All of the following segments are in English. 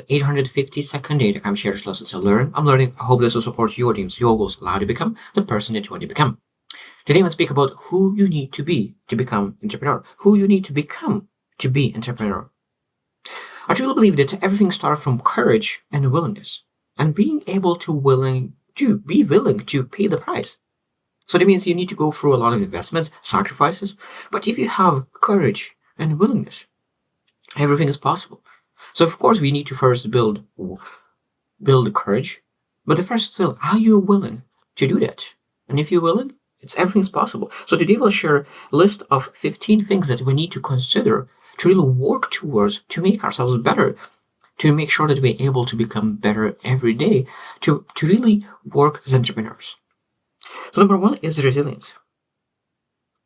850 data. I'm sharing lessons to learn. I'm learning. I hope this will support your dreams, your goals, allow you to become the person that you want to become. Today, we'll speak about who you need to be to become entrepreneur. Who you need to become to be entrepreneur. I truly believe that everything starts from courage and willingness, and being able to be willing to pay the price. So that means you need to go through a lot of investments, sacrifices. But if you have courage and willingness, everything is possible. So of course we need to first build the courage. But the first still, are you willing to do that? And if you're willing, everything's possible. So today we'll share a list of 15 things that we need to consider to really work towards to make ourselves better, to make sure that we're able to become better every day, to really work as entrepreneurs. So number one is resilience.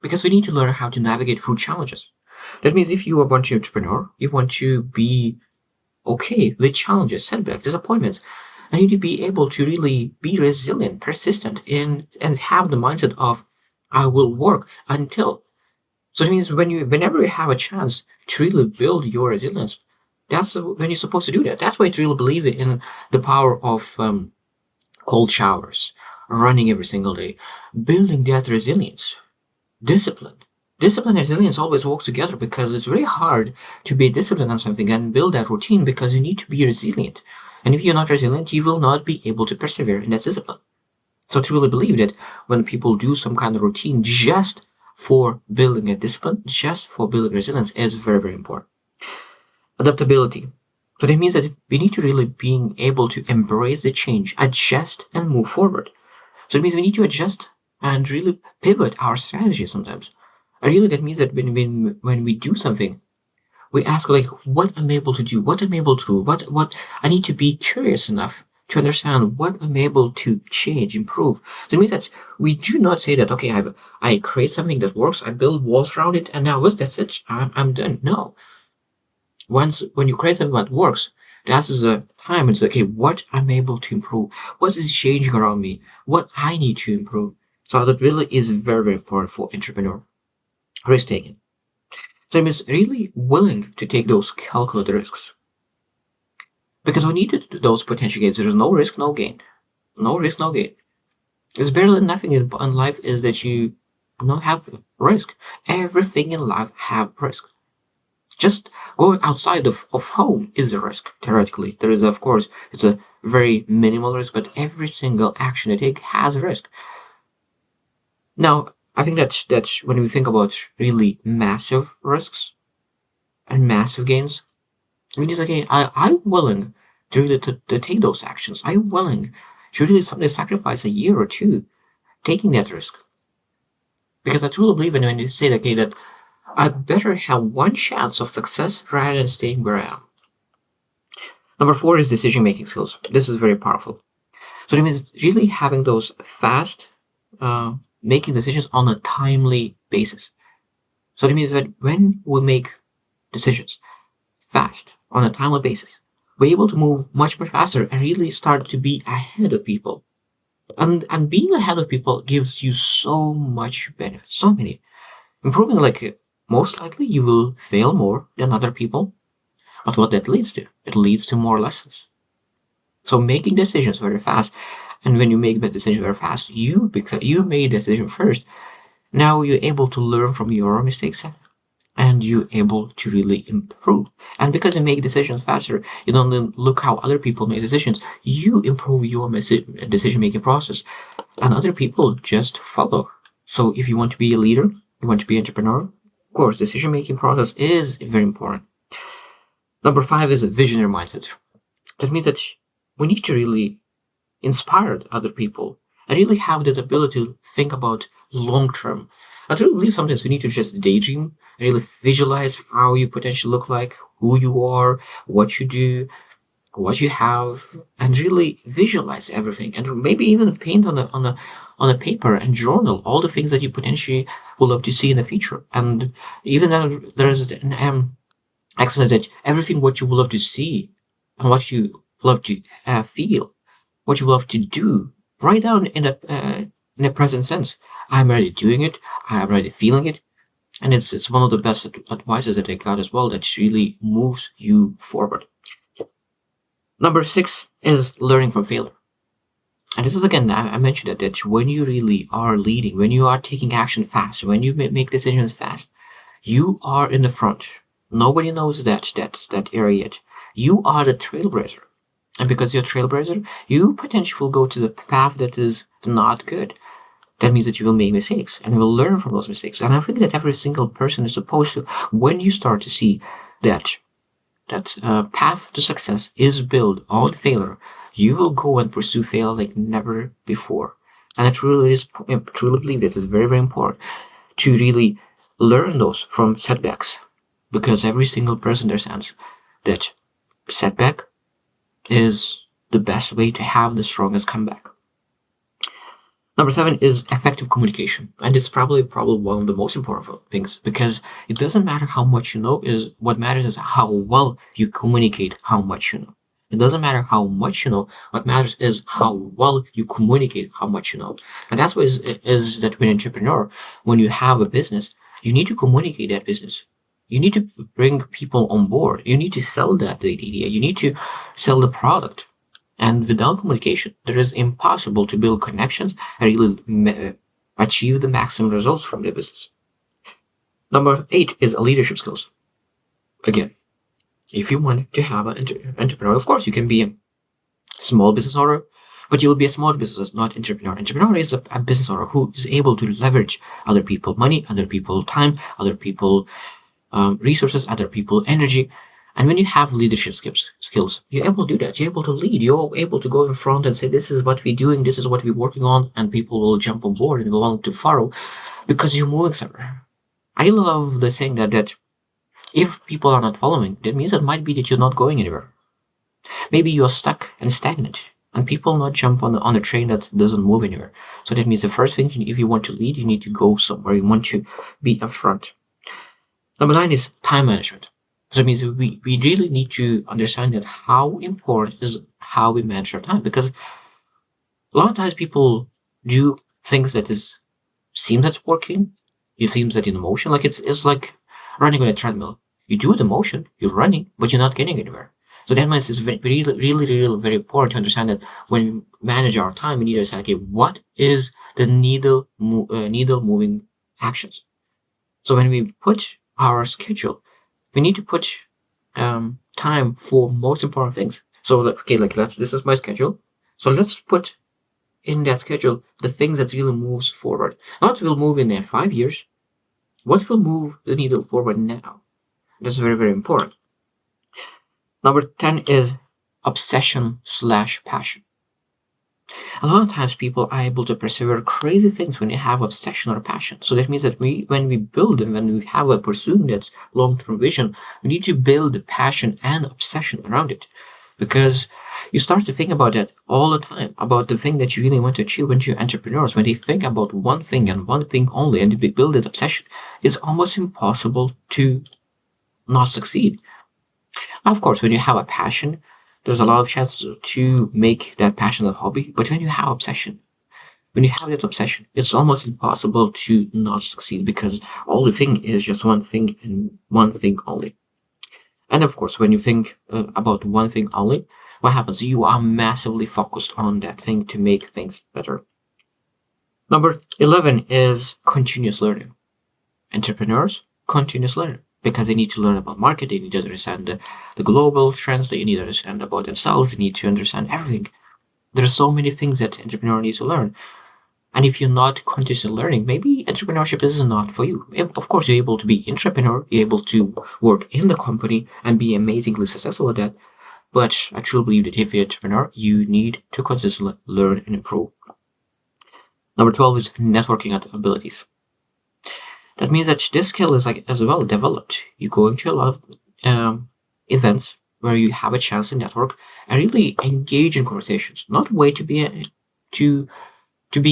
Because we need to learn how to navigate through challenges. That means if you are a bunch of entrepreneur, you want to be okay with challenges, setbacks, disappointments, and you need to be able to really be resilient, persistent, and have the mindset of I will work until. So it means whenever you have a chance to really build your resilience, that's when you're supposed to do that. That's why I really believe in the power of cold showers, running every single day, building that resilience, discipline. Discipline and resilience always work together because it's very hard to be disciplined on something and build that routine because you need to be resilient. And if you're not resilient, you will not be able to persevere in that discipline. So I truly believe that when people do some kind of routine just for building a discipline, just for building resilience, is very, very important. Adaptability. So that means that we need to really being able to embrace the change, adjust, and move forward. So it means we need to adjust and really pivot our strategy sometimes. And really that means that when we do something, we ask like what I'm able to do, what I'm able to do, what I need to be curious enough to understand what I'm able to change, improve. So it means that we do not say that, okay, I create something that works, I build walls around it, and now that's it, I'm done. No. When you create something that works, that's the time it's okay, what I'm able to improve, what is changing around me, what I need to improve. So that really is very, very important for entrepreneur. Risk taking. So it means really willing to take those calculated risks. Because when you do those potential gains, there is no risk, no gain. No risk, no gain. There's barely nothing in life is that you not have risk. Everything in life have risk. Just going outside of home is a risk, theoretically. There is, of course, it's a very minimal risk, but every single action you take has a risk. Now, I think that's when we think about really massive risks and massive gains, we just okay, I'm willing to really to take those actions. I'm willing to really sacrifice a year or two taking that risk. Because I truly believe when you say okay, that I better have one chance of success rather than staying where I am. Number 4 is decision-making skills. This is very powerful. So it means really having those fast making decisions on a timely basis. So it means that when we make decisions fast on a timely basis, we're able to move much more faster and really start to be ahead of people. And being ahead of people gives you so much benefits, so many. Improving, like most likely you will fail more than other people. But what that leads to? It leads to more lessons. So making decisions very fast, and when you make that decision very fast, because you made a decision first, now you're able to learn from your mistakes and you're able to really improve. And because you make decisions faster, you don't look how other people make decisions. You improve your decision-making process, and other people just follow. So if you want to be a leader, you want to be an entrepreneur, of course, decision-making process is very important. Number 5 is a visionary mindset. That means that we need to really inspire other people and really have that ability to think about long term. I truly believe sometimes we need to just daydream and really visualize how you potentially look like, who you are, what you do, what you have, and really visualize everything, and maybe even paint on a paper and journal all the things that you potentially would love to see in the future. And even there's an exercise that everything what you would love to see and what you love to feel, what you love to do, write down in a present sense. I'm already doing it. I'm already feeling it. And it's one of the best advices that I got as well that really moves you forward. Number 6 is learning from failure. And this is again, I mentioned that when you really are leading, when you are taking action fast, when you make decisions fast, you are in the front. Nobody knows that area yet. You are the trailblazer. And because you're a trailblazer, you potentially will go to the path that is not good. That means that you will make mistakes and you will learn from those mistakes. And I think that every single person is supposed to, when you start to see that path to success is built on failure, you will go and pursue failure like never before. And I truly believe this is very, very important to really learn those from setbacks, because every single person understands that setback is the best way to have the strongest comeback. Number 7 is effective communication. And it's probably one of the most important things, because it doesn't matter how much you know, is what matters is how well you communicate how much you know. It doesn't matter how much you know, what matters is how well you communicate how much you know. And that's what is that when an entrepreneur, when you have a business, you need to communicate that business. You need to bring people on board. You need to sell that idea. You need to sell the product. And without communication, it is impossible to build connections and really achieve the maximum results from the business. Number 8 is leadership skills. Again, if you want to have an entrepreneur, of course, you can be a small business owner, but you will be a small business, not entrepreneur. Entrepreneur is a business owner who is able to leverage other people's money, other people's time, other people's resources, other people's energy. And when you have leadership skills, you're able to do that. You're able to lead. You're able to go in front and say, this is what we're doing, this is what we're working on, and people will jump on board and go on to follow because you're moving somewhere. I love the saying that if people are not following, that means it might be that you're not going anywhere. Maybe you're stuck and stagnant, and people not jump on a train that doesn't move anywhere. So that means the first thing, if you want to lead, you need to go somewhere. You want to be up front. Number 9 is time management. So it means we really need to understand that how important is how we manage our time, because a lot of times people do things that seems that's working. It seems that in motion, like it's like running on a treadmill. You do the motion, you're running, but you're not getting anywhere. So that means it's really very important to understand that when we manage our time, we need to understand, okay, what is the needle moving actions. So when we put our schedule, we need to put time for most important things. So okay, this is my schedule. So let's put in that schedule the things that really moves forward. Not will move in 5 years. What will move the needle forward now? That's very, very important. Number 10 is obsession/passion. A lot of times people are able to persevere crazy things when they have obsession or passion. So that means that when we build and when we have a pursuing that long-term vision, we need to build the passion and obsession around it. Because you start to think about that all the time, about the thing that you really want to achieve. When you're entrepreneurs, when they think about one thing and one thing only, and they build that obsession, it's almost impossible to not succeed. Now, of course, when you have a passion, there's a lot of chance to make that passion a hobby. But when you have that obsession, it's almost impossible to not succeed, because all the thing is just one thing and one thing only. And of course, when you think about one thing only, what happens? You are massively focused on that thing to make things better. Number 11 is continuous learning. Entrepreneurs, continuous learning, because they need to learn about market, they need to understand the global trends, they need to understand about themselves, they need to understand everything. There are so many things that entrepreneur needs to learn. And if you're not continuously learning, maybe entrepreneurship is not for you. Of course, you're able to be entrepreneur, you're able to work in the company and be amazingly successful at that. But I truly believe that if you're an entrepreneur, you need to consistently learn and improve. Number 12 is networking abilities. That means that this skill is as well developed. You go into a lot of events where you have a chance to network and really engage in conversations. Not wait to be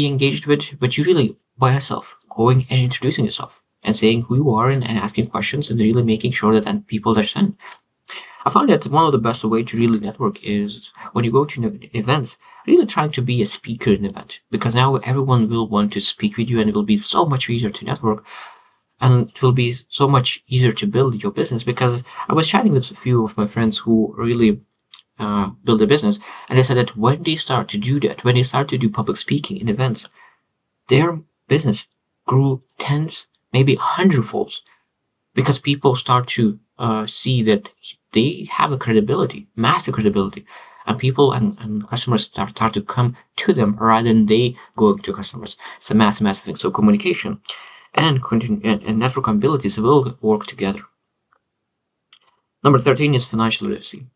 engaged with, but you really by yourself, going and introducing yourself and saying who you are and asking questions and really making sure that people understand. I found that one of the best way to really network is when you go to events, really trying to be a speaker in an event, because now everyone will want to speak with you and it will be so much easier to network and it will be so much easier to build your business. Because I was chatting with a few of my friends who really build a business, and they said that when they start to do that, when they start to do public speaking in events, their business grew tens, maybe hundredfolds, because people start to see that they have a credibility, massive credibility, and people and customers start to come to them rather than they going to customers. It's a massive thing. So communication and network abilities will work together. Number 13 is financial literacy.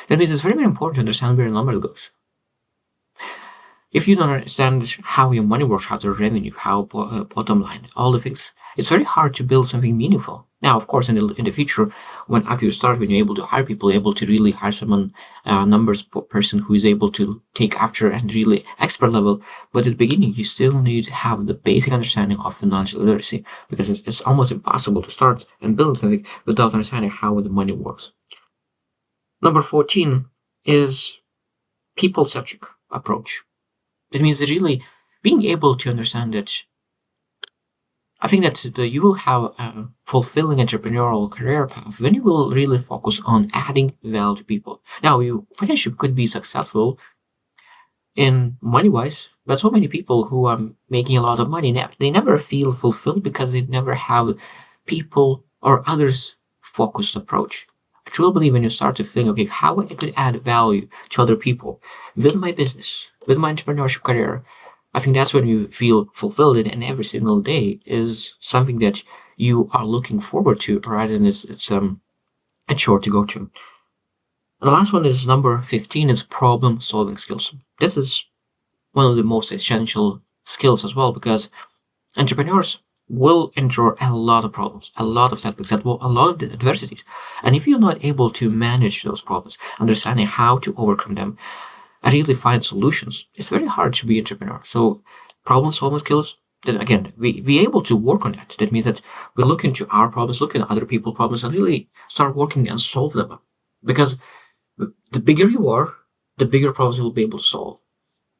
That means it's very, very important to understand where your number goes. If you don't understand how your money works, how the revenue, how bottom line, all the things, it's very hard to build something meaningful. Now, of course, in the future, when after you start, when you're able to hire people, able to really hire someone, numbers person who is able to take after and really expert level. But at the beginning, you still need to have the basic understanding of financial literacy, because it's almost impossible to start and build something without understanding how the money works. Number 14 is people-centric approach. That means really being able to understand that. I think that you will have a fulfilling entrepreneurial career path when you will really focus on adding value to people. Now, you potentially could be successful in money-wise, but so many people who are making a lot of money, they never feel fulfilled because they never have people or others focused approach. I truly believe when you start to think, okay, how I could add value to other people with my business, with my entrepreneurship career, I think that's when you feel fulfilled, and every single day is something that you are looking forward to, rather than it's a chore to go to. And the last one is number 15 is problem solving skills. This is one of the most essential skills as well, because entrepreneurs will endure a lot of problems, a lot of setbacks, a lot of adversities. And if you're not able to manage those problems, understanding how to overcome them, and really find solutions, it's very hard to be an entrepreneur. So problem solving skills, then again, we able to work on that. That means that we look into our problems, look at other people's problems, and really start working and solve them. Because the bigger you are, the bigger problems you will be able to solve.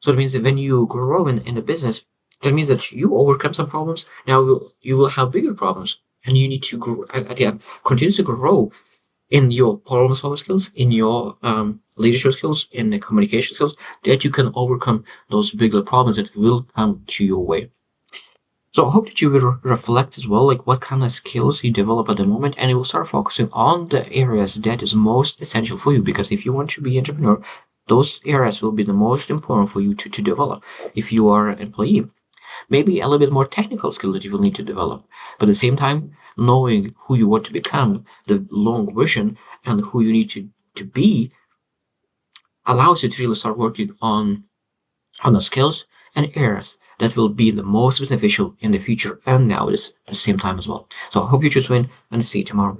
So it means that when you grow in a business, that means that you overcome some problems. Now you will have bigger problems, and you need to grow, again, continue to grow in your problem solving skills, in your leadership skills, in the communication skills, that you can overcome those bigger problems that will come to your way. So I hope that you will reflect as well, like what kind of skills you develop at the moment, and you will start focusing on the areas that is most essential for you. Because if you want to be an entrepreneur, those areas will be the most important for you to develop. If you are an employee, maybe a little bit more technical skill that you will need to develop. But at the same time, knowing who you want to become, the long vision, and who you need to be, allows you to really start working on the skills and areas that will be the most beneficial in the future and now at the same time as well. So I hope you choose win, and see you tomorrow.